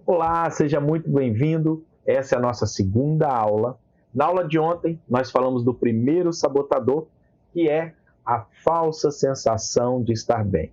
Olá, seja muito bem-vindo. Essa é a nossa segunda aula. Na aula de ontem, nós falamos do primeiro sabotador, que é a falsa sensação de estar bem.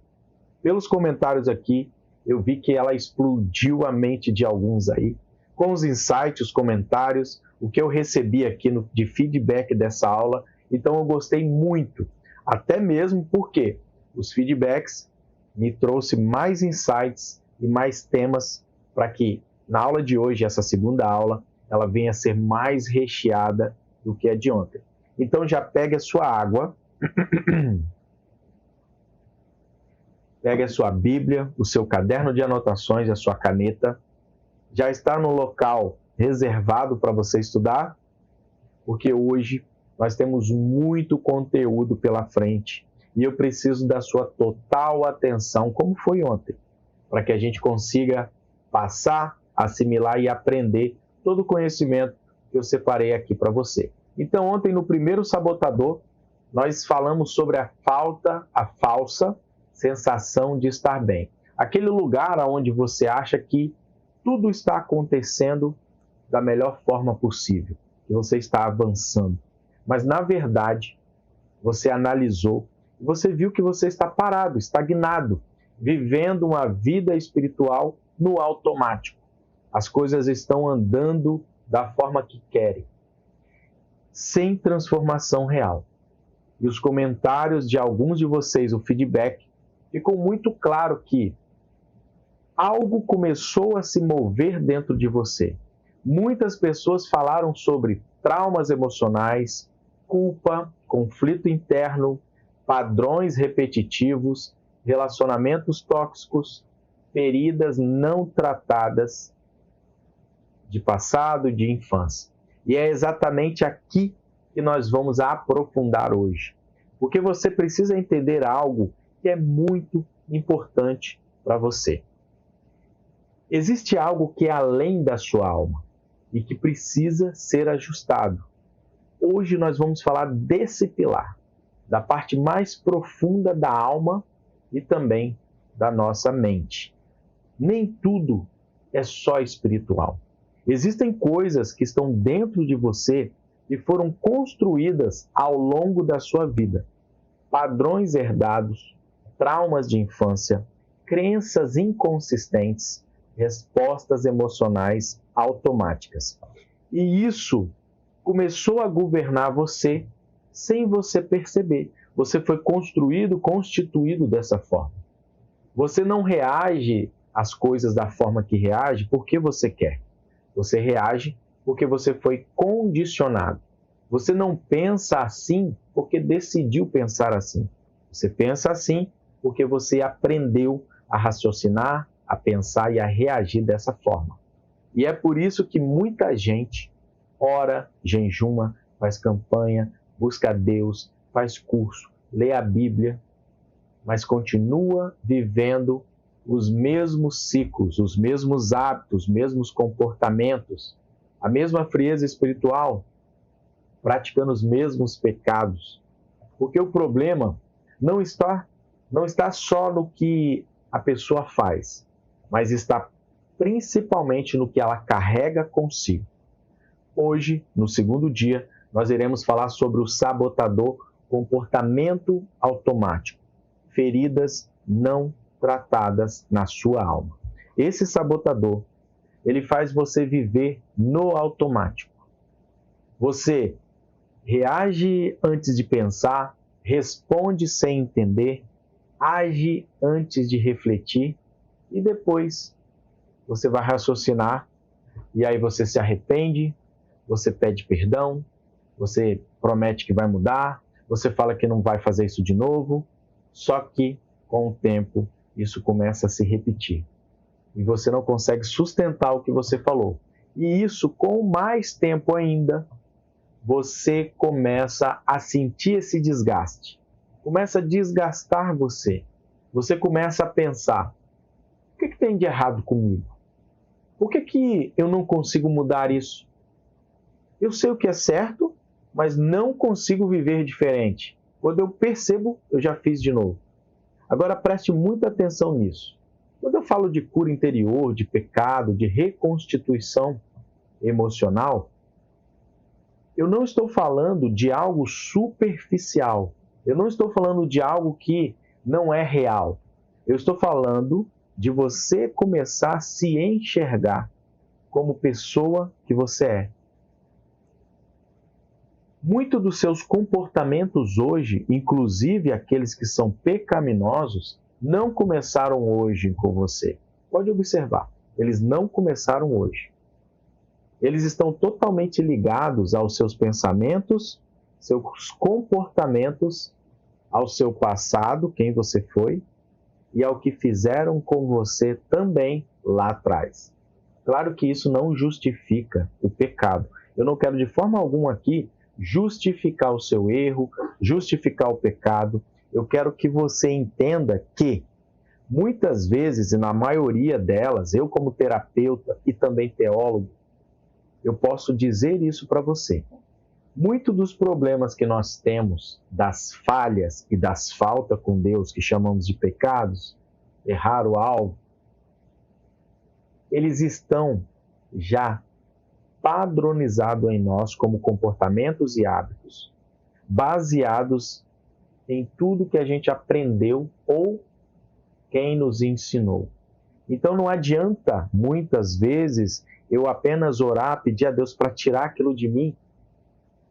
Pelos comentários aqui, eu vi que ela explodiu a mente de alguns aí, com os insights, os comentários, o que eu recebi aqui de feedback dessa aula. Então, eu gostei muito, até mesmo porque os feedbacks me trouxe mais insights e mais temas para que na aula de hoje, essa segunda aula, ela venha a ser mais recheada do que a de ontem. Então já pegue a sua água, pegue a sua Bíblia, o seu caderno de anotações, a sua caneta. Já está no local reservado para você estudar, porque hoje nós temos muito conteúdo pela frente e eu preciso da sua total atenção, como foi ontem, para que a gente consiga passar, assimilar e aprender todo o conhecimento que eu separei aqui para você. Então, ontem, no primeiro sabotador, nós falamos sobre a falsa sensação de estar bem. Aquele lugar onde você acha que tudo está acontecendo da melhor forma possível, que você está avançando. Mas, na verdade, você analisou, você viu que você está parado, estagnado, vivendo uma vida espiritual no automático. As coisas estão andando da forma que querem, sem transformação real. E os comentários de alguns de vocês, o feedback, ficou muito claro que algo começou a se mover dentro de você. Muitas pessoas falaram sobre traumas emocionais, culpa, conflito interno, padrões repetitivos, relacionamentos tóxicos, feridas não tratadas de passado e de infância. E é exatamente aqui que nós vamos aprofundar hoje. Porque você precisa entender algo que é muito importante para você. Existe algo que é além da sua alma e que precisa ser ajustado. Hoje nós vamos falar desse pilar, da parte mais profunda da alma e também da nossa mente. Nem tudo é só espiritual. Existem coisas que estão dentro de você e foram construídas ao longo da sua vida. Padrões herdados, traumas de infância, crenças inconsistentes, respostas emocionais automáticas. E isso começou a governar você sem você perceber. Você foi construído, constituído dessa forma. Você não reage às coisas da forma que reage porque você quer. Você reage porque você foi condicionado. Você não pensa assim porque decidiu pensar assim. Você pensa assim porque você aprendeu a raciocinar, a pensar e a reagir dessa forma. E é por isso que muita gente ora, jejuma, faz campanha, busca a Deus, faz curso, lê a Bíblia, mas continua vivendo os mesmos ciclos, os mesmos hábitos, os mesmos comportamentos, a mesma frieza espiritual, praticando os mesmos pecados. Porque o problema não está só no que a pessoa faz, mas está principalmente no que ela carrega consigo. Hoje, no segundo dia, nós iremos falar sobre o sabotador comportamento automático, feridas não tratadas na sua alma. Esse sabotador, ele faz você viver no automático. Você reage antes de pensar, responde sem entender, age antes de refletir e depois você vai raciocinar e aí você se arrepende, você pede perdão, você promete que vai mudar, você fala que não vai fazer isso de novo, só que com o tempo isso começa a se repetir e você não consegue sustentar o que você falou. E isso, com mais tempo ainda, você começa a sentir esse desgaste. Começa a desgastar você. Você começa a pensar, o que tem de errado comigo? Por que eu não consigo mudar isso? Eu sei o que é certo, mas não consigo viver diferente. Quando eu percebo, eu já fiz de novo. Agora preste muita atenção nisso. Quando eu falo de cura interior, de pecado, de reconstituição emocional, eu não estou falando de algo superficial. Eu não estou falando de algo que não é real. Eu estou falando de você começar a se enxergar como pessoa que você é. Muitos dos seus comportamentos hoje, inclusive aqueles que são pecaminosos, não começaram hoje com você. Pode observar, eles não começaram hoje. Eles estão totalmente ligados aos seus pensamentos, seus comportamentos, ao seu passado, quem você foi, e ao que fizeram com você também lá atrás. Claro que isso não justifica o pecado. Eu não quero de forma alguma aqui justificar o seu erro, justificar o pecado. Eu quero que você entenda que muitas vezes, e na maioria delas, eu como terapeuta e também teólogo, eu posso dizer isso para você. Muitos dos problemas que nós temos, das falhas e das faltas com Deus, que chamamos de pecados, errar o alvo, eles estão já padronizados em nós como comportamentos e hábitos, baseados em tudo que a gente aprendeu ou quem nos ensinou. Então não adianta, muitas vezes, eu apenas orar, pedir a Deus para tirar aquilo de mim,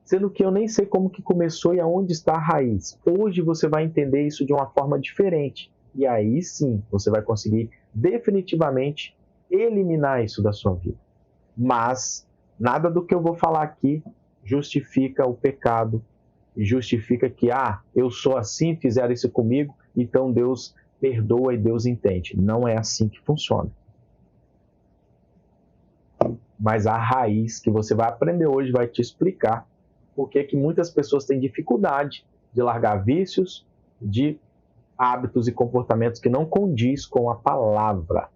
sendo que eu nem sei como que começou e aonde está a raiz. Hoje você vai entender isso de uma forma diferente. E aí sim, você vai conseguir definitivamente eliminar isso da sua vida. Mas nada do que eu vou falar aqui justifica o pecado e justifica que, eu sou assim, fizeram isso comigo, então Deus perdoa e Deus entende. Não é assim que funciona. Mas a raiz que você vai aprender hoje vai te explicar por que muitas pessoas têm dificuldade de largar vícios, de hábitos e comportamentos que não condiz com a palavra.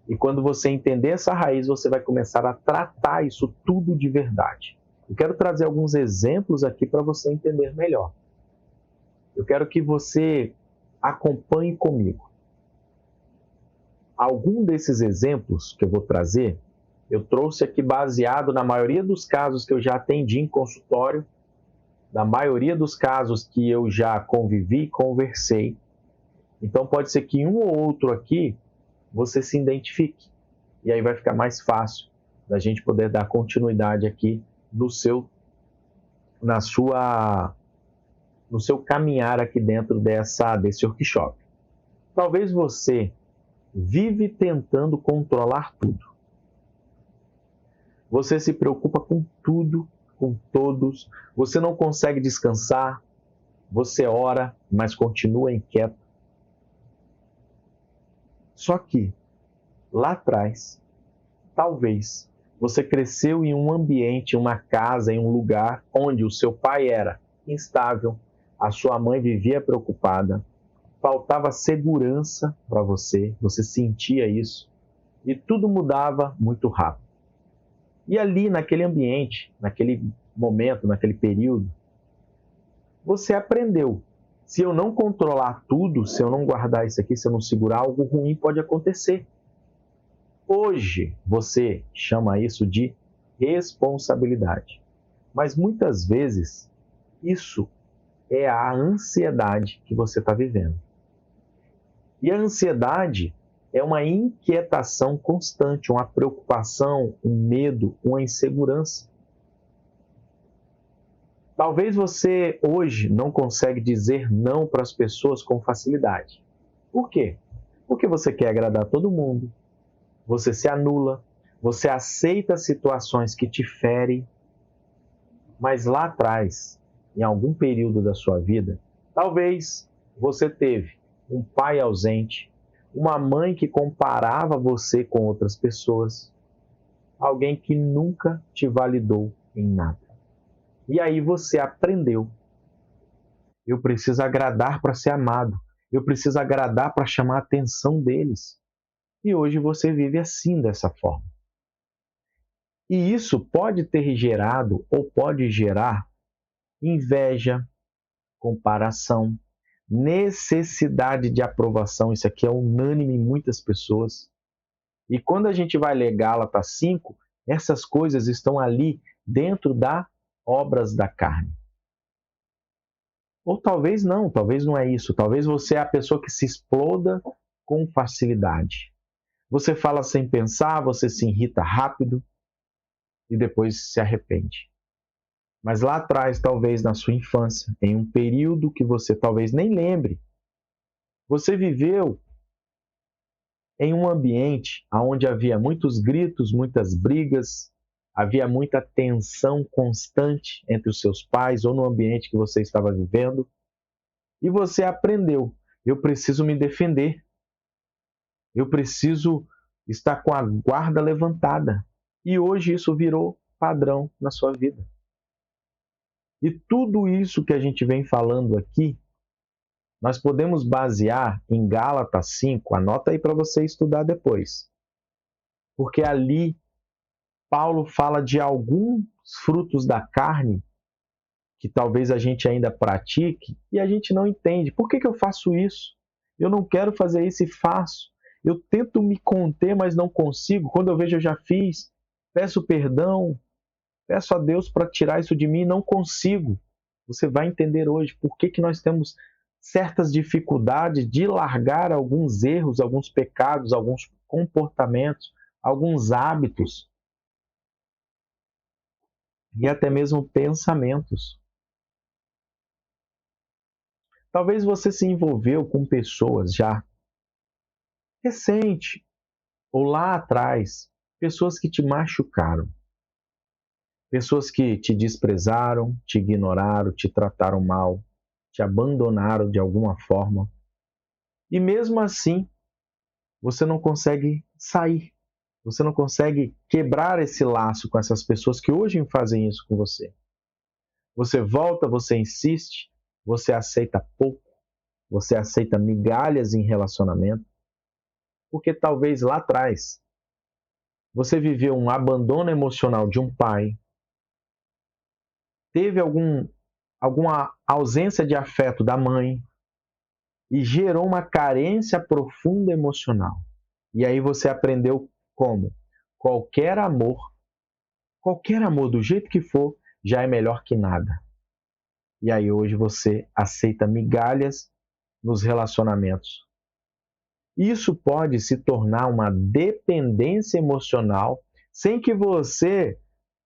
E quando você entender essa raiz, você vai começar a tratar isso tudo de verdade. Eu quero trazer alguns exemplos aqui para você entender melhor. Eu quero que você acompanhe comigo. Algum desses exemplos que eu vou trazer, eu trouxe aqui baseado na maioria dos casos que eu já atendi em consultório, na maioria dos casos que eu já convivi e conversei. Então pode ser que um ou outro aqui você se identifique. E aí vai ficar mais fácil da gente poder dar continuidade aqui no seu caminhar aqui dentro desse workshop. Talvez você vive tentando controlar tudo. Você se preocupa com tudo, com todos. Você não consegue descansar. Você ora, mas continua inquieto. Só que, lá atrás, talvez você cresceu em um ambiente, uma casa, em um lugar onde o seu pai era instável, a sua mãe vivia preocupada, faltava segurança para você, você sentia isso, e tudo mudava muito rápido. E ali, naquele ambiente, naquele momento, naquele período, você aprendeu. Se eu não controlar tudo, se eu não guardar isso aqui, se eu não segurar, algo ruim pode acontecer. Hoje, você chama isso de responsabilidade. Mas muitas vezes, isso é a ansiedade que você está vivendo. E a ansiedade é uma inquietação constante, uma preocupação, um medo, uma insegurança. Talvez você hoje não consegue dizer não para as pessoas com facilidade. Por quê? Porque você quer agradar todo mundo, você se anula, você aceita situações que te ferem, mas lá atrás, em algum período da sua vida, talvez você teve um pai ausente, uma mãe que comparava você com outras pessoas, alguém que nunca te validou em nada. E aí você aprendeu. Eu preciso agradar para ser amado. Eu preciso agradar para chamar a atenção deles. E hoje você vive assim, dessa forma. E isso pode ter gerado ou pode gerar inveja, comparação, necessidade de aprovação. Isso aqui é unânime em muitas pessoas. E quando a gente vai ler Gálatas 5, essas coisas estão ali dentro das obras da carne. Ou talvez não é isso. Talvez você é a pessoa que se exploda com facilidade. Você fala sem pensar, você se irrita rápido e depois se arrepende. Mas lá atrás, talvez na sua infância, em um período que você talvez nem lembre, você viveu em um ambiente onde havia muitos gritos, muitas brigas, havia muita tensão constante entre os seus pais ou no ambiente que você estava vivendo. E você aprendeu, eu preciso me defender, eu preciso estar com a guarda levantada. E hoje isso virou padrão na sua vida. E tudo isso que a gente vem falando aqui, nós podemos basear em Gálatas 5, anota aí para você estudar depois. Porque ali Paulo fala de alguns frutos da carne que talvez a gente ainda pratique e a gente não entende. Por que eu faço isso? Eu não quero fazer isso e faço. Eu tento me conter, mas não consigo. Quando eu vejo, eu já fiz. Peço perdão, peço a Deus para tirar isso de mim e não consigo. Você vai entender hoje por que nós temos certas dificuldades de largar alguns erros, alguns pecados, alguns comportamentos, alguns hábitos e até mesmo pensamentos. Talvez você se envolveu com pessoas já recente ou lá atrás, pessoas que te machucaram, pessoas que te desprezaram, te ignoraram, te trataram mal, te abandonaram de alguma forma. E mesmo assim, você não consegue sair. Você não consegue quebrar esse laço com essas pessoas que hoje fazem isso com você. Você volta, você insiste, você aceita pouco, você aceita migalhas em relacionamento, porque talvez lá atrás você viveu um abandono emocional de um pai, teve alguma ausência de afeto da mãe e gerou uma carência profunda emocional. E aí você aprendeu como? Qualquer amor do jeito que for, já é melhor que nada. E aí hoje você aceita migalhas nos relacionamentos. Isso pode se tornar uma dependência emocional sem que você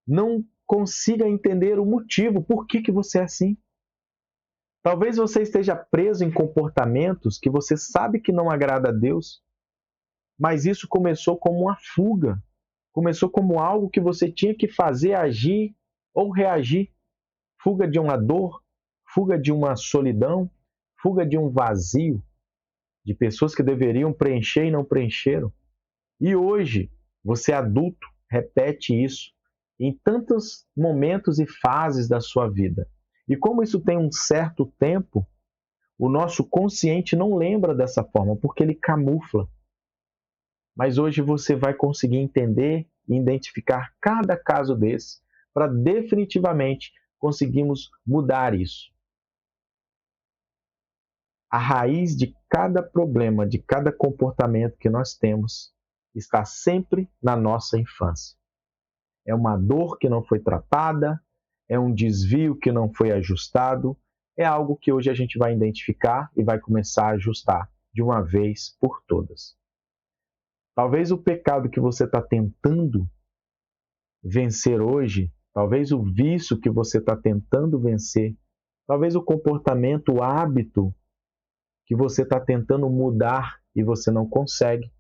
não consiga entender o motivo, por que você é assim. Talvez você esteja preso em comportamentos que você sabe que não agrada a Deus, mas isso começou como uma fuga, começou como algo que você tinha que fazer, agir ou reagir. Fuga de uma dor, fuga de uma solidão, fuga de um vazio, de pessoas que deveriam preencher e não preencheram. E hoje, você adulto, repete isso em tantos momentos e fases da sua vida. E como isso tem um certo tempo, o nosso consciente não lembra dessa forma, porque ele camufla. Mas hoje você vai conseguir entender e identificar cada caso desse para definitivamente conseguirmos mudar isso. A raiz de cada problema, de cada comportamento que nós temos, está sempre na nossa infância. É uma dor que não foi tratada, é um desvio que não foi ajustado, é algo que hoje a gente vai identificar e vai começar a ajustar de uma vez por todas. Talvez o pecado que você está tentando vencer hoje, talvez o vício que você está tentando vencer, talvez o comportamento, o hábito que você está tentando mudar e você não consegue,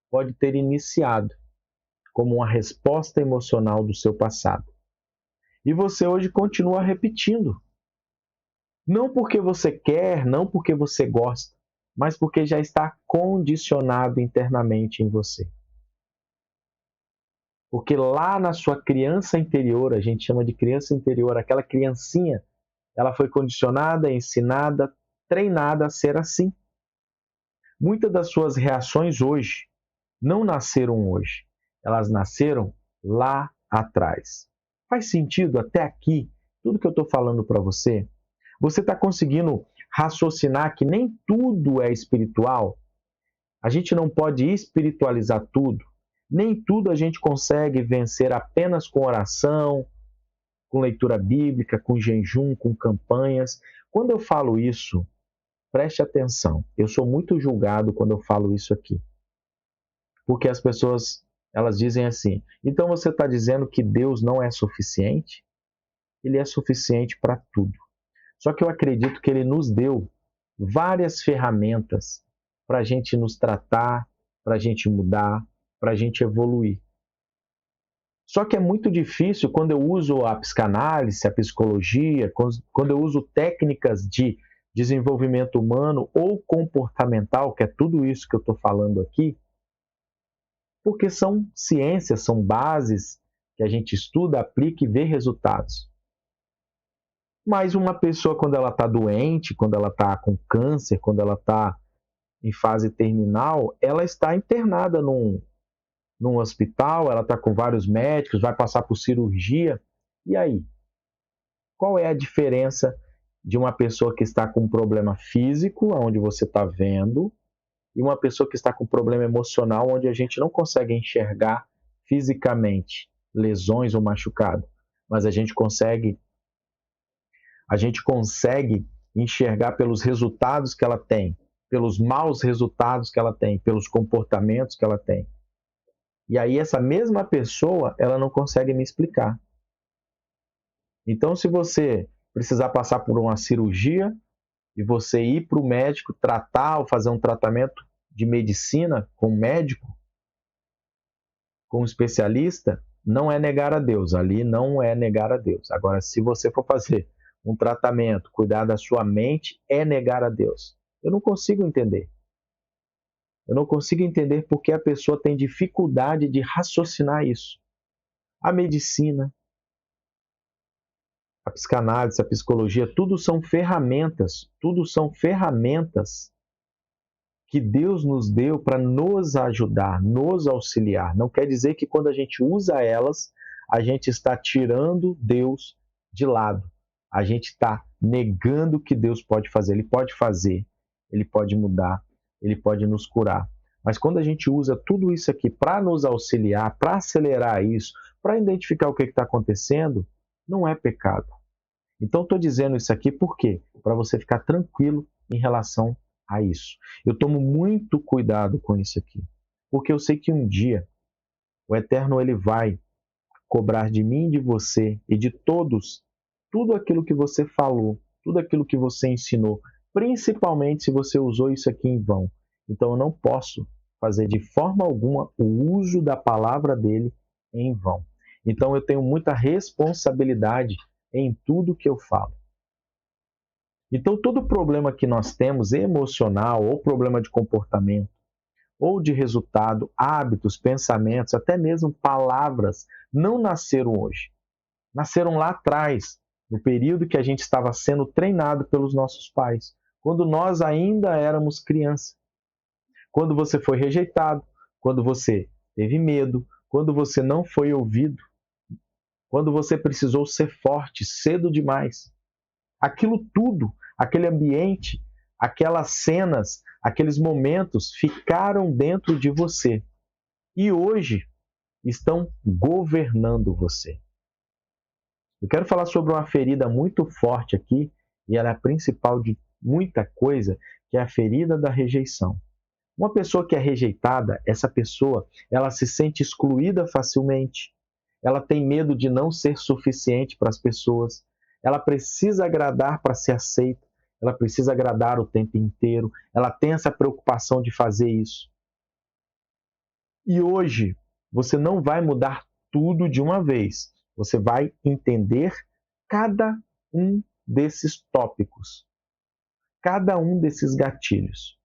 pode ter iniciado como uma resposta emocional do seu passado. E você hoje continua repetindo. Não porque você quer, não porque você gosta, mas porque já está condicionado internamente em você. Porque lá na sua criança interior, a gente chama de criança interior, aquela criancinha, ela foi condicionada, ensinada, treinada a ser assim. Muitas das suas reações hoje não nasceram hoje, elas nasceram lá atrás. Faz sentido até aqui tudo que eu estou falando para você? Você está conseguindo raciocinar que nem tudo é espiritual. A gente não pode espiritualizar tudo. Nem tudo a gente consegue vencer apenas com oração, com leitura bíblica, com jejum, com campanhas. Quando eu falo isso, preste atenção. Eu sou muito julgado quando eu falo isso aqui. Porque as pessoas, elas dizem assim: então você está dizendo que Deus não é suficiente? Ele é suficiente para tudo. Só que eu acredito que Ele nos deu várias ferramentas para a gente nos tratar, para a gente mudar, para a gente evoluir. Só que é muito difícil quando eu uso a psicanálise, a psicologia, quando eu uso técnicas de desenvolvimento humano ou comportamental, que é tudo isso que eu estou falando aqui, porque são ciências, são bases que a gente estuda, aplica e vê resultados. Mas uma pessoa, quando ela está doente, quando ela está com câncer, quando ela está em fase terminal, ela está internada num hospital, ela está com vários médicos, vai passar por cirurgia. E aí? Qual é a diferença de uma pessoa que está com um problema físico, onde você está vendo, e uma pessoa que está com um problema emocional, onde a gente não consegue enxergar fisicamente lesões ou machucado, mas a gente consegue enxergar pelos resultados que ela tem, pelos maus resultados que ela tem, pelos comportamentos que ela tem. E aí essa mesma pessoa, ela não consegue me explicar. Então, se você precisar passar por uma cirurgia e você ir para o médico tratar ou fazer um tratamento de medicina com um médico, com um especialista, não é negar a Deus. Ali não é negar a Deus. Agora, se você for fazer um tratamento, cuidar da sua mente, é negar a Deus. Eu não consigo entender. Eu não consigo entender porque a pessoa tem dificuldade de raciocinar isso. A medicina, a psicanálise, a psicologia, tudo são ferramentas que Deus nos deu para nos ajudar, nos auxiliar. Não quer dizer que quando a gente usa elas, a gente está tirando Deus de lado. A gente está negando o que Deus pode fazer. Ele pode fazer, Ele pode mudar, Ele pode nos curar. Mas quando a gente usa tudo isso aqui para nos auxiliar, para acelerar isso, para identificar o que está acontecendo, não é pecado. Então, estou dizendo isso aqui por quê? Para você ficar tranquilo em relação a isso. Eu tomo muito cuidado com isso aqui, porque eu sei que um dia o Eterno ele vai cobrar de mim, de você e de todos tudo aquilo que você falou, tudo aquilo que você ensinou, principalmente se você usou isso aqui em vão. Então, eu não posso fazer de forma alguma o uso da palavra dele em vão. Então, eu tenho muita responsabilidade em tudo que eu falo. Então, todo problema que nós temos emocional, ou problema de comportamento, ou de resultado, hábitos, pensamentos, até mesmo palavras, não nasceram hoje. Nasceram lá atrás, no período que a gente estava sendo treinado pelos nossos pais, quando nós ainda éramos crianças. Quando você foi rejeitado, quando você teve medo, quando você não foi ouvido, quando você precisou ser forte cedo demais. Aquilo tudo, aquele ambiente, aquelas cenas, aqueles momentos ficaram dentro de você. E hoje estão governando você. Eu quero falar sobre uma ferida muito forte aqui, e ela é a principal de muita coisa, que é a ferida da rejeição. Uma pessoa que é rejeitada, essa pessoa, ela se sente excluída facilmente. Ela tem medo de não ser suficiente para as pessoas. Ela precisa agradar para ser aceita. Ela precisa agradar o tempo inteiro. Ela tem essa preocupação de fazer isso. E hoje, você não vai mudar tudo de uma vez. Você vai entender cada um desses tópicos, cada um desses gatilhos.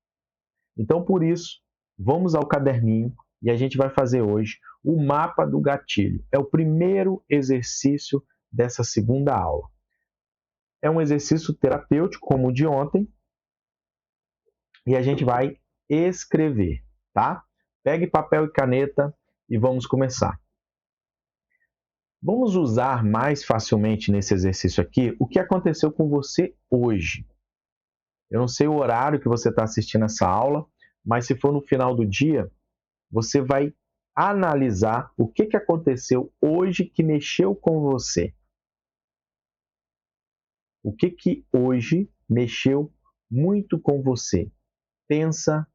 Então, por isso, vamos ao caderninho e a gente vai fazer hoje o mapa do gatilho. É o primeiro exercício dessa segunda aula. É um exercício terapêutico, como o de ontem, e a gente vai escrever, tá? Pegue papel e caneta e vamos começar. Vamos usar mais facilmente nesse exercício aqui o que aconteceu com você hoje. Eu não sei o horário que você está assistindo essa aula, mas se for no final do dia, você vai analisar o que aconteceu hoje que mexeu com você. O que hoje mexeu muito com você? Pensa,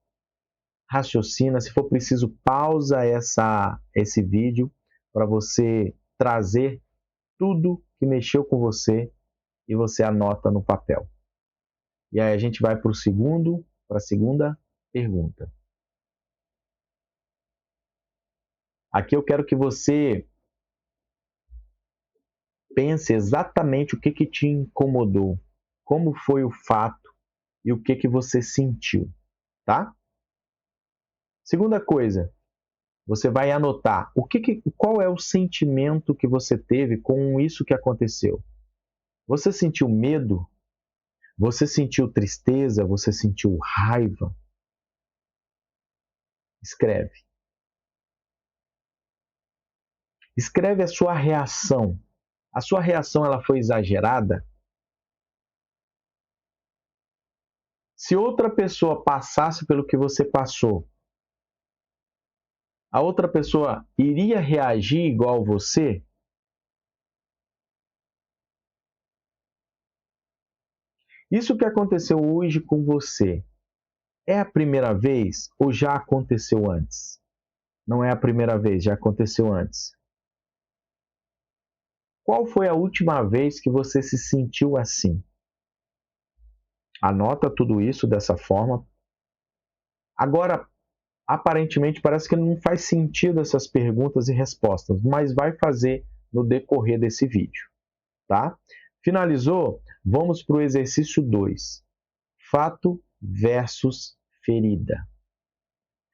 raciocina, se for preciso, pausa esse vídeo para você trazer tudo que mexeu com você e você anota no papel. E aí a gente vai para a segunda pergunta. Aqui eu quero que você pense exatamente o que te incomodou, como foi o fato e o que você sentiu, tá? Segunda coisa, você vai anotar qual é o sentimento que você teve com isso que aconteceu. Você sentiu medo? Você sentiu tristeza? Você sentiu raiva? Escreve. Escreve a sua reação. A sua reação ela foi exagerada? Se outra pessoa passasse pelo que você passou, a outra pessoa iria reagir igual você? Isso que aconteceu hoje com você é a primeira vez ou já aconteceu antes? Não é a primeira vez, já aconteceu antes. Qual foi a última vez que você se sentiu assim? Anota tudo isso dessa forma. Agora, aparentemente, parece que não faz sentido essas perguntas e respostas, mas vai fazer no decorrer desse vídeo, tá? Finalizou? Vamos para o exercício 2. Fato versus ferida.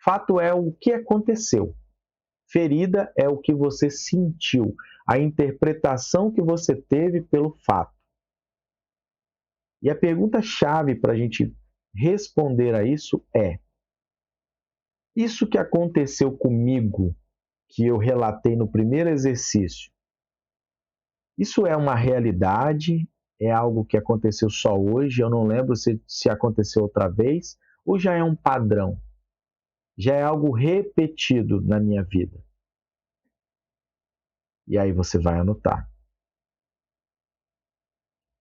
Fato é o que aconteceu. Ferida é o que você sentiu, a interpretação que você teve pelo fato. E a pergunta-chave para a gente responder a isso é: isso que aconteceu comigo, que eu relatei no primeiro exercício, isso é uma realidade? É algo que aconteceu só hoje? Eu não lembro se aconteceu outra vez, ou já é um padrão? Já é algo repetido na minha vida? E aí você vai anotar.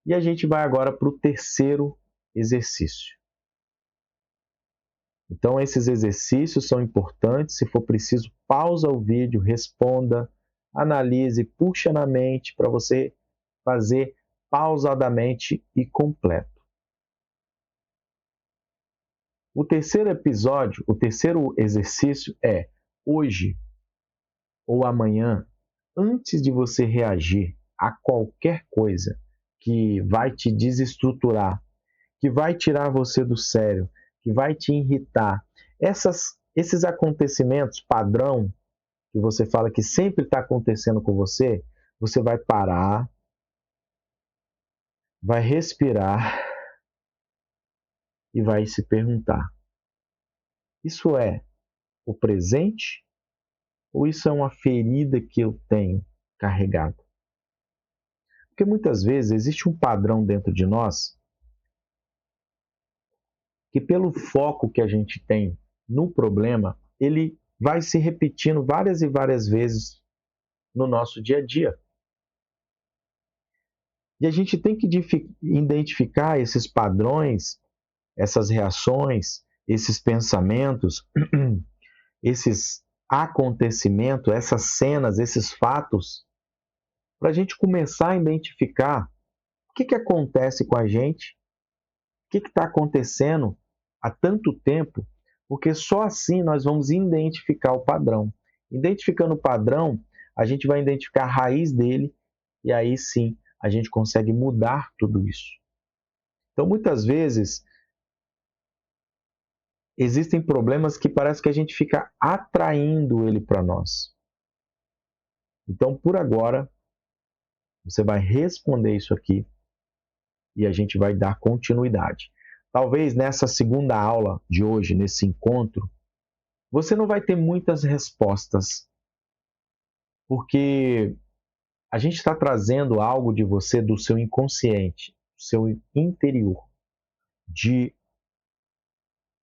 E a gente vai agora para o terceiro exercício. Então, esses exercícios são importantes. Se for preciso, pausa o vídeo, responda, analise, puxa na mente para você fazer pausadamente e completo. O terceiro episódio, o terceiro exercício é: hoje ou amanhã, antes de você reagir a qualquer coisa que vai te desestruturar, que vai tirar você do sério, que vai te irritar, esses acontecimentos padrão que você fala que sempre está acontecendo com você, você vai parar, vai respirar e vai se perguntar: isso é o presente ou isso é uma ferida que eu tenho carregado? Porque muitas vezes existe um padrão dentro de nós que, pelo foco que a gente tem no problema, ele vai se repetindo várias e várias vezes no nosso dia a dia. E a gente tem que identificar esses padrões, essas reações, esses pensamentos, esses acontecimentos, essas cenas, esses fatos, para a gente começar a identificar o que acontece com a gente, o que está acontecendo há tanto tempo, porque só assim nós vamos identificar o padrão. Identificando o padrão, a gente vai identificar a raiz dele e aí sim a gente consegue mudar tudo isso. Então, muitas vezes, existem problemas que parece que a gente fica atraindo ele para nós. Então, por agora, você vai responder isso aqui e a gente vai dar continuidade. Talvez nessa segunda aula de hoje, nesse encontro, você não vai ter muitas respostas, porque a gente está trazendo algo de você, do seu inconsciente, do seu interior. de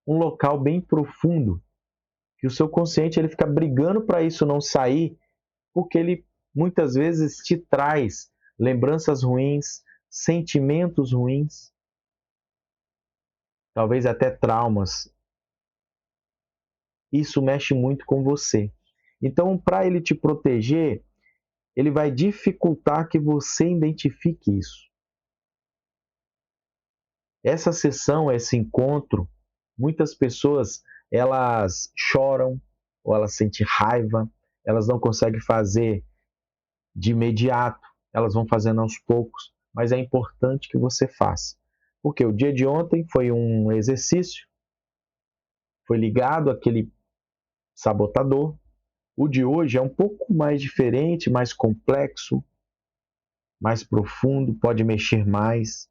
um local bem profundo, que o seu consciente ele fica brigando para isso não sair, porque ele muitas vezes te traz lembranças ruins, sentimentos ruins, talvez até traumas. Isso mexe muito com você. Então, para ele te proteger, ele vai dificultar que você identifique isso. Essa sessão, esse encontro, muitas pessoas elas choram ou elas sentem raiva, elas não conseguem fazer de imediato, elas vão fazendo aos poucos, mas é importante que você faça. Porque o dia de ontem foi um exercício, foi ligado àquele sabotador. O de hoje é um pouco mais diferente, mais complexo, mais profundo, pode mexer mais.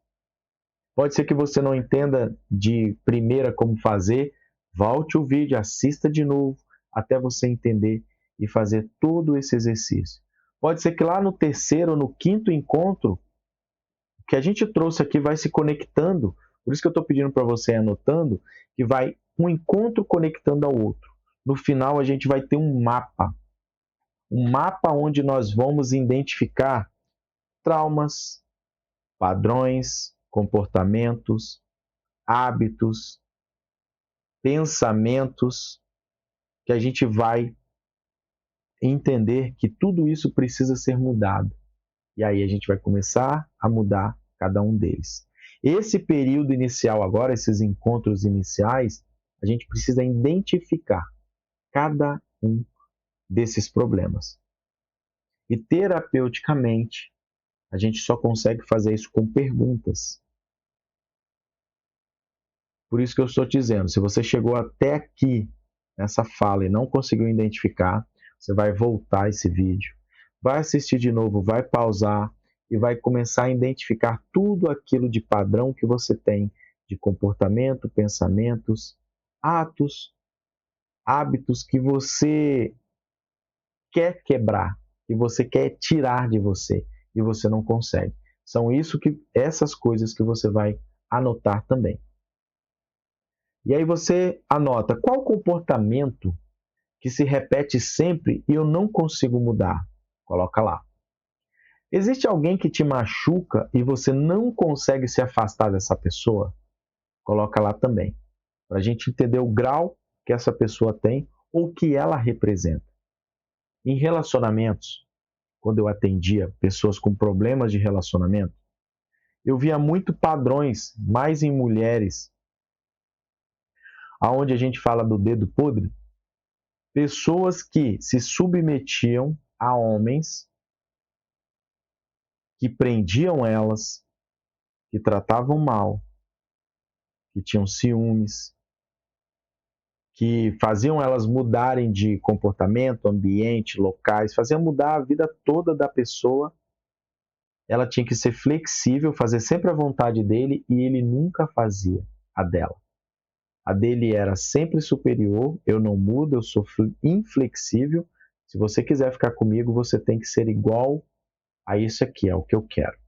Pode ser que você não entenda de primeira como fazer, volte o vídeo, assista de novo, até você entender e fazer todo esse exercício. Pode ser que lá no terceiro ou no quinto encontro, o que a gente trouxe aqui vai se conectando. Por isso que eu estou pedindo para você ir anotando, que vai um encontro conectando ao outro. No final, a gente vai ter um mapa onde nós vamos identificar traumas, padrões, comportamentos, hábitos, pensamentos, que a gente vai entender que tudo isso precisa ser mudado. E aí a gente vai começar a mudar cada um deles. Esse período inicial agora, esses encontros iniciais, a gente precisa identificar cada um desses problemas. E terapeuticamente, a gente só consegue fazer isso com perguntas. Por isso que eu estou te dizendo, se você chegou até aqui nessa fala e não conseguiu identificar, você vai voltar esse vídeo, vai assistir de novo, vai pausar e vai começar a identificar tudo aquilo de padrão que você tem de comportamento, pensamentos, atos, hábitos que você quer quebrar, que você quer tirar de você e você não consegue. São essas coisas que você vai anotar também. E aí você anota qual comportamento que se repete sempre e eu não consigo mudar. Coloca lá. Existe alguém que te machuca e você não consegue se afastar dessa pessoa? Coloca lá também. Para a gente entender o grau que essa pessoa tem ou o que ela representa. Em relacionamentos, quando eu atendia pessoas com problemas de relacionamento, eu via muito padrões, mais em mulheres, aonde a gente fala do dedo podre, pessoas que se submetiam a homens que prendiam elas, que tratavam mal, que tinham ciúmes, que faziam elas mudarem de comportamento, ambiente, locais, faziam mudar a vida toda da pessoa. Ela tinha que ser flexível, fazer sempre a vontade dele e ele nunca fazia a dela. A dele era sempre superior, eu não mudo, eu sou inflexível. Se você quiser ficar comigo, você tem que ser igual a isso aqui, é o que eu quero.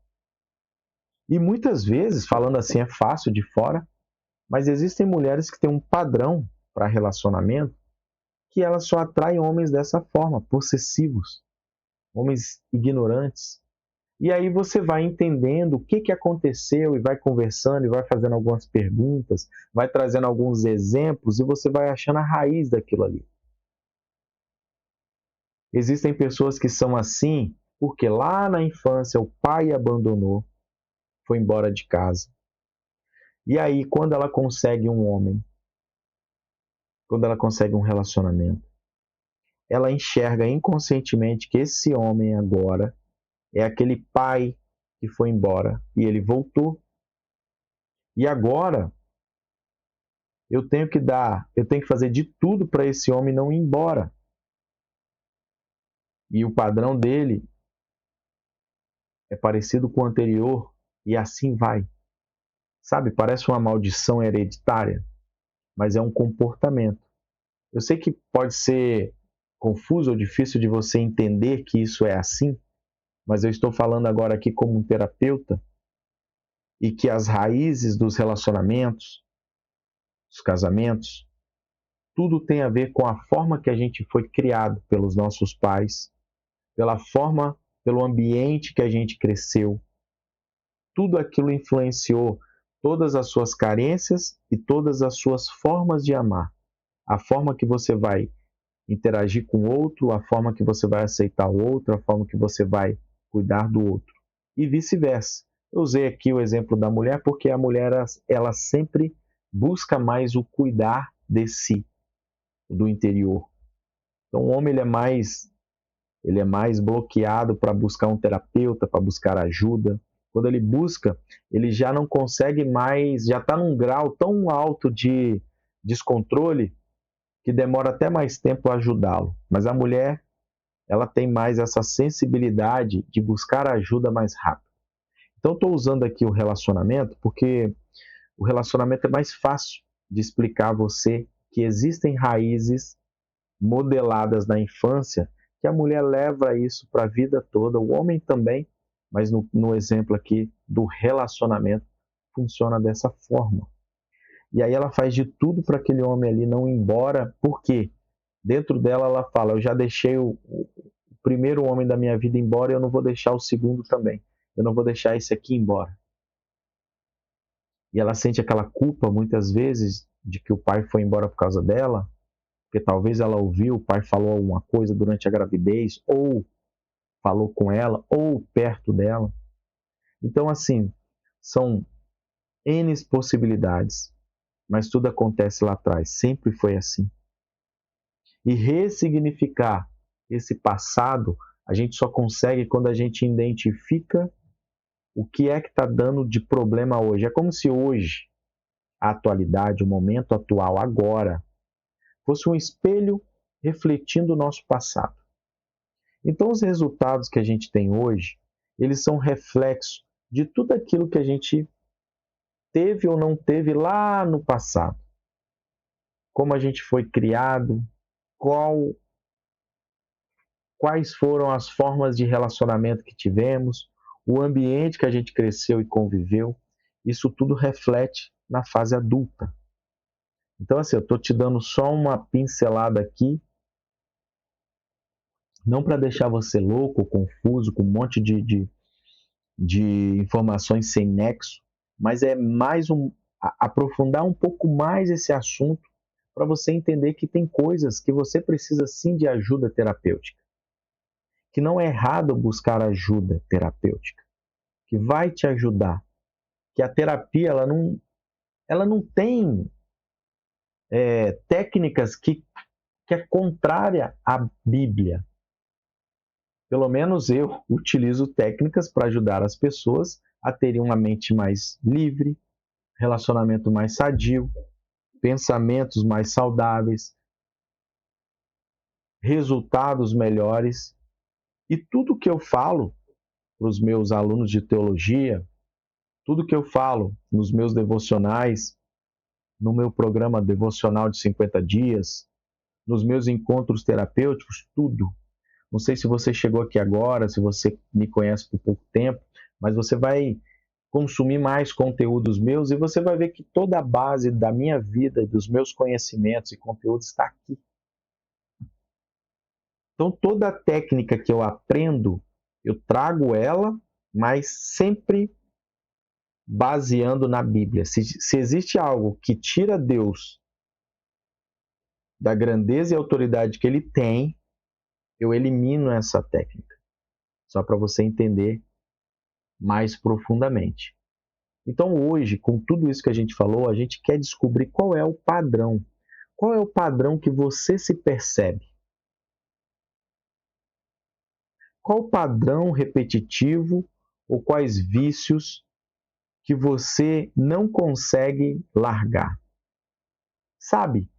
E muitas vezes, falando assim é fácil de fora, mas existem mulheres que têm um padrão para relacionamento que elas só atraem homens dessa forma, possessivos, homens ignorantes. E aí você vai entendendo o que aconteceu e vai conversando e vai fazendo algumas perguntas, vai trazendo alguns exemplos e você vai achando a raiz daquilo ali. Existem pessoas que são assim porque lá na infância o pai abandonou, foi embora de casa. E aí, quando ela consegue um homem, quando ela consegue um relacionamento, ela enxerga inconscientemente que esse homem agora é aquele pai que foi embora e ele voltou. E agora eu tenho que fazer de tudo para esse homem não ir embora. E o padrão dele é parecido com o anterior e assim vai. Sabe, parece uma maldição hereditária, mas é um comportamento. Eu sei que pode ser confuso ou difícil de você entender que isso é assim, mas eu estou falando agora aqui como um terapeuta e que as raízes dos relacionamentos, dos casamentos, tudo tem a ver com a forma que a gente foi criado pelos nossos pais, pela forma, pelo ambiente que a gente cresceu. Tudo aquilo influenciou todas as suas carências e todas as suas formas de amar. A forma que você vai interagir com o outro, a forma que você vai aceitar o outro, a forma que você vai cuidar do outro. E vice-versa. Eu usei aqui o exemplo da mulher porque a mulher ela sempre busca mais o cuidar de si, do interior. Então o homem ele é mais bloqueado para buscar um terapeuta, para buscar ajuda. Quando ele busca, ele já não consegue mais, já está num grau tão alto de descontrole que demora até mais tempo a ajudá-lo. Mas a mulher, ela tem mais essa sensibilidade de buscar ajuda mais rápido. Então, estou usando aqui o relacionamento porque o relacionamento é mais fácil de explicar a você que existem raízes modeladas na infância que a mulher leva isso para a vida toda, o homem também, mas no exemplo aqui do relacionamento, funciona dessa forma. E aí ela faz de tudo para aquele homem ali não ir embora, porque dentro dela ela fala, eu já deixei o primeiro homem da minha vida embora, eu não vou deixar o segundo também. Eu não vou deixar esse aqui embora. E ela sente aquela culpa, muitas vezes, de que o pai foi embora por causa dela, porque talvez ela ouviu, o pai falou alguma coisa durante a gravidez, ou falou com ela, ou perto dela. Então, assim, são N possibilidades, mas tudo acontece lá atrás, sempre foi assim. E ressignificar esse passado, a gente só consegue quando a gente identifica o que é que está dando de problema hoje. É como se hoje, a atualidade, o momento atual, agora, fosse um espelho refletindo o nosso passado. Então, os resultados que a gente tem hoje, eles são reflexo de tudo aquilo que a gente teve ou não teve lá no passado. Como a gente foi criado, quais foram as formas de relacionamento que tivemos, o ambiente que a gente cresceu e conviveu, isso tudo reflete na fase adulta. Então, assim, eu estou te dando só uma pincelada aqui, não para deixar você louco, confuso, com um monte de informações sem nexo, mas é mais aprofundar um pouco mais esse assunto para você entender que tem coisas que você precisa sim de ajuda terapêutica. Que não é errado buscar ajuda terapêutica, que vai te ajudar. Que a terapia ela não tem técnicas que é contrária à Bíblia. Pelo menos eu utilizo técnicas para ajudar as pessoas a terem uma mente mais livre, relacionamento mais sadio, pensamentos mais saudáveis, resultados melhores. E tudo que eu falo para os meus alunos de teologia, tudo que eu falo nos meus devocionais, no meu programa devocional de 50 dias, nos meus encontros terapêuticos, tudo. Não sei se você chegou aqui agora, se você me conhece por pouco tempo, mas você vai consumir mais conteúdos meus e você vai ver que toda a base da minha vida, dos meus conhecimentos e conteúdos está aqui. Então, toda a técnica que eu aprendo, eu trago ela, mas sempre baseando na Bíblia. Se existe algo que tira Deus da grandeza e autoridade que ele tem, eu elimino essa técnica. Só para você entender mais profundamente. Então, hoje, com tudo isso que a gente falou, a gente quer descobrir qual é o padrão. Qual é o padrão que você se percebe? Qual o padrão repetitivo ou quais vícios que você não consegue largar? Sabe?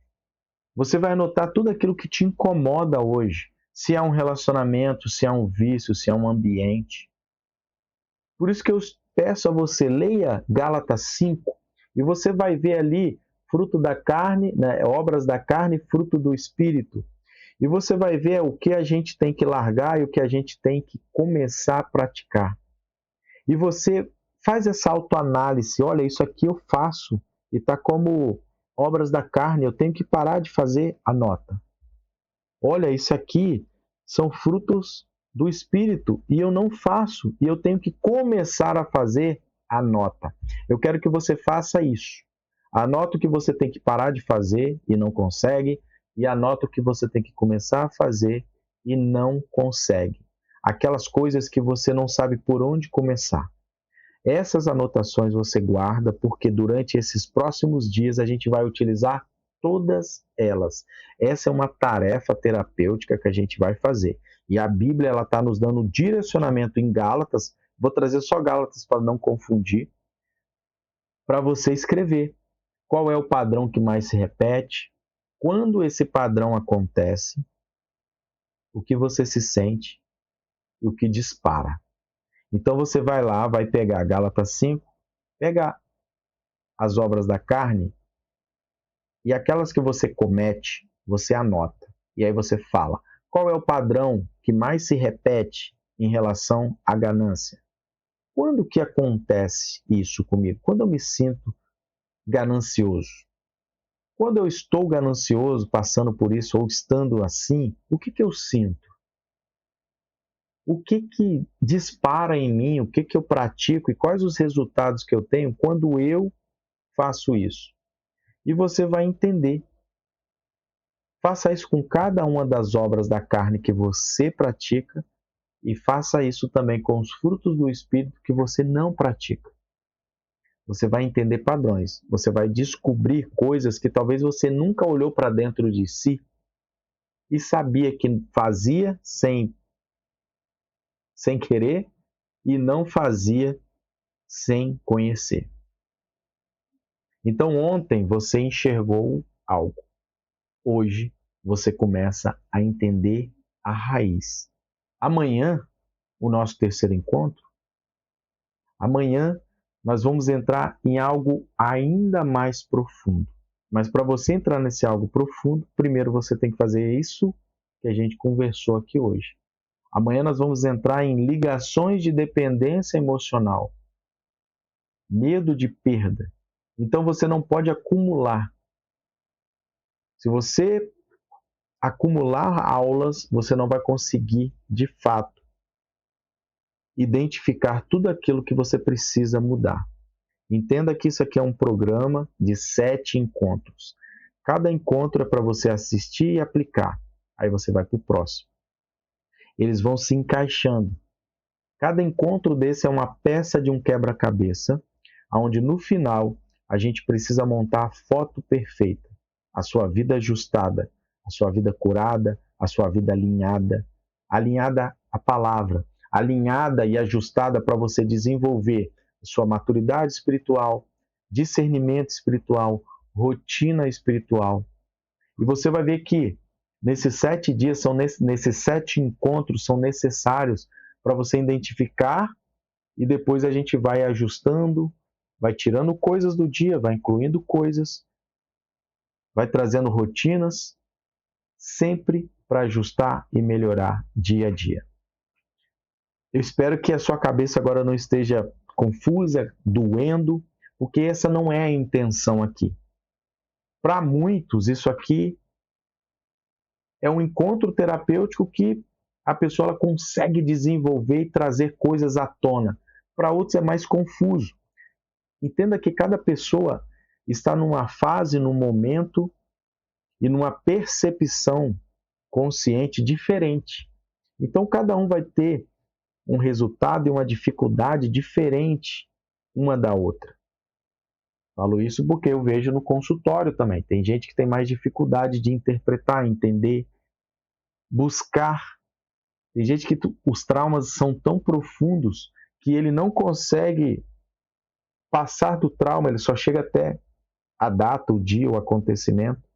Você vai anotar tudo aquilo que te incomoda hoje. Se é um relacionamento, se é um vício, se é um ambiente. Por isso que eu peço a você, leia Gálatas 5 e você vai ver ali fruto da carne, né, obras da carne, fruto do Espírito. E você vai ver o que a gente tem que largar e o que a gente tem que começar a praticar. E você Faz essa autoanálise. Olha, isso aqui eu faço e está como obras da carne, eu tenho que parar de fazer. Anota. Olha, isso aqui são frutos do Espírito e eu não faço e eu tenho que começar a fazer. Anota. Eu quero que você faça isso. Anota o que você tem que parar de fazer e não consegue, e anota o que você tem que começar a fazer e não consegue. Aquelas coisas que você não sabe por onde começar. Essas anotações você guarda, porque durante esses próximos dias a gente vai utilizar todas elas. Essa é uma tarefa terapêutica que a gente vai fazer. E a Bíblia ela está nos dando direcionamento em Gálatas. Vou trazer só Gálatas para não confundir. Para você escrever qual é o padrão que mais se repete, quando esse padrão acontece, o que você se sente e o que dispara. Então você vai lá, vai pegar Gálatas 5, pegar as obras da carne e aquelas que você comete, você anota. E aí você fala, qual é o padrão que mais se repete em relação à ganância? Quando que acontece isso comigo? Quando eu me sinto ganancioso? Quando eu estou ganancioso, passando por isso ou estando assim, o que eu sinto? O que dispara em mim? O que eu pratico e quais os resultados que eu tenho quando eu faço isso? E você vai entender. Faça isso com cada uma das obras da carne que você pratica e faça isso também com os frutos do Espírito que você não pratica. Você vai entender padrões, você vai descobrir coisas que talvez você nunca olhou para dentro de si e sabia que fazia sem querer e não fazia sem conhecer. Então ontem você enxergou algo. Hoje você começa a entender a raiz. Amanhã, o nosso terceiro encontro, amanhã nós vamos entrar em algo ainda mais profundo. Mas para você entrar nesse algo profundo, primeiro você tem que fazer isso que a gente conversou aqui hoje. Amanhã nós vamos entrar em ligações de dependência emocional, medo de perda. Então você não pode acumular. Se você acumular aulas, você não vai conseguir, de fato, identificar tudo aquilo que você precisa mudar. Entenda que isso aqui é um programa de 7 encontros. Cada encontro é para você assistir e aplicar. Aí você vai para o próximo. Eles vão se encaixando. Cada encontro desse é uma peça de um quebra-cabeça, onde no final a gente precisa montar a foto perfeita. A sua vida ajustada, a sua vida curada, a sua vida alinhada. Alinhada à palavra, alinhada e ajustada para você desenvolver sua maturidade espiritual, discernimento espiritual, rotina espiritual. E você vai ver que nesses 7 dias, nesses 7 encontros são necessários para você identificar e depois a gente vai ajustando, vai tirando coisas do dia, vai incluindo coisas, vai trazendo rotinas, sempre para ajustar e melhorar dia a dia. Eu espero que a sua cabeça agora não esteja confusa, doendo, porque essa não é a intenção aqui. Para muitos, isso aqui é um encontro terapêutico que a pessoa ela consegue desenvolver e trazer coisas à tona. Para outros é mais confuso. Entenda que cada pessoa está numa fase, num momento e numa percepção consciente diferente. Então, cada um vai ter um resultado e uma dificuldade diferente uma da outra. Falo isso porque eu vejo no consultório também. Tem gente que tem mais dificuldade de interpretar, entender, buscar. Tem gente que os traumas são tão profundos que ele não consegue passar do trauma, ele só chega até a data, o dia, o acontecimento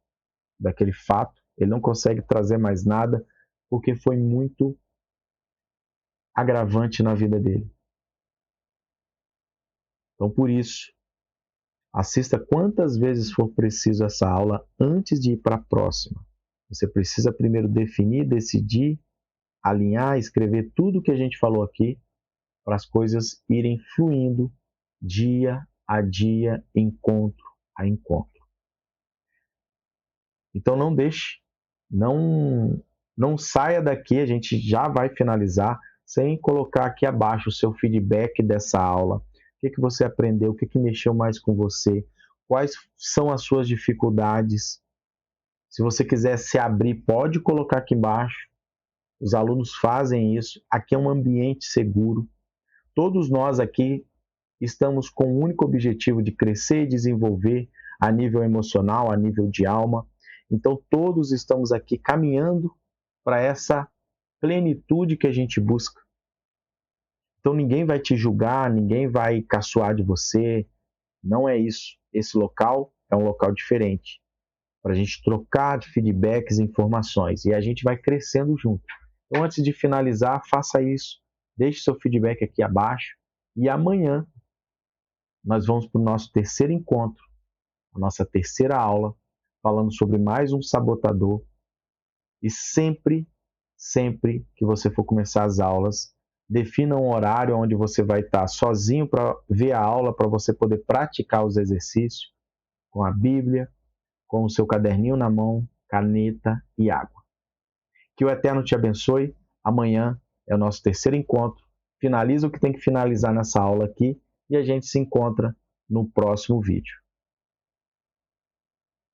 daquele fato. Ele não consegue trazer mais nada porque foi muito agravante na vida dele. Então, por isso, assista quantas vezes for preciso essa aula antes de ir para a próxima. Você precisa primeiro definir, decidir, alinhar, escrever tudo o que a gente falou aqui para as coisas irem fluindo dia a dia, encontro a encontro. Então não deixe, não saia daqui, a gente já vai finalizar, sem colocar aqui abaixo o seu feedback dessa aula. O que você aprendeu, o que mexeu mais com você, quais são as suas dificuldades. Se você quiser se abrir, pode colocar aqui embaixo. Os alunos fazem isso. Aqui é um ambiente seguro. Todos nós aqui estamos com o único objetivo de crescer e desenvolver a nível emocional, a nível de alma. Então, todos estamos aqui caminhando para essa plenitude que a gente busca. Então, ninguém vai te julgar, ninguém vai caçoar de você. Não é isso. Esse local é um local diferente, para a gente trocar feedbacks e informações. E a gente vai crescendo junto. Então, antes de finalizar, faça isso. Deixe seu feedback aqui abaixo. E amanhã nós vamos para o nosso terceiro encontro, a nossa terceira aula, falando sobre mais um sabotador. E sempre que você for começar as aulas, defina um horário onde você vai estar sozinho para ver a aula, para você poder praticar os exercícios com a Bíblia, com o seu caderninho na mão, caneta e água. Que o Eterno te abençoe. Amanhã é o nosso terceiro encontro. Finaliza o que tem que finalizar nessa aula aqui e a gente se encontra no próximo vídeo.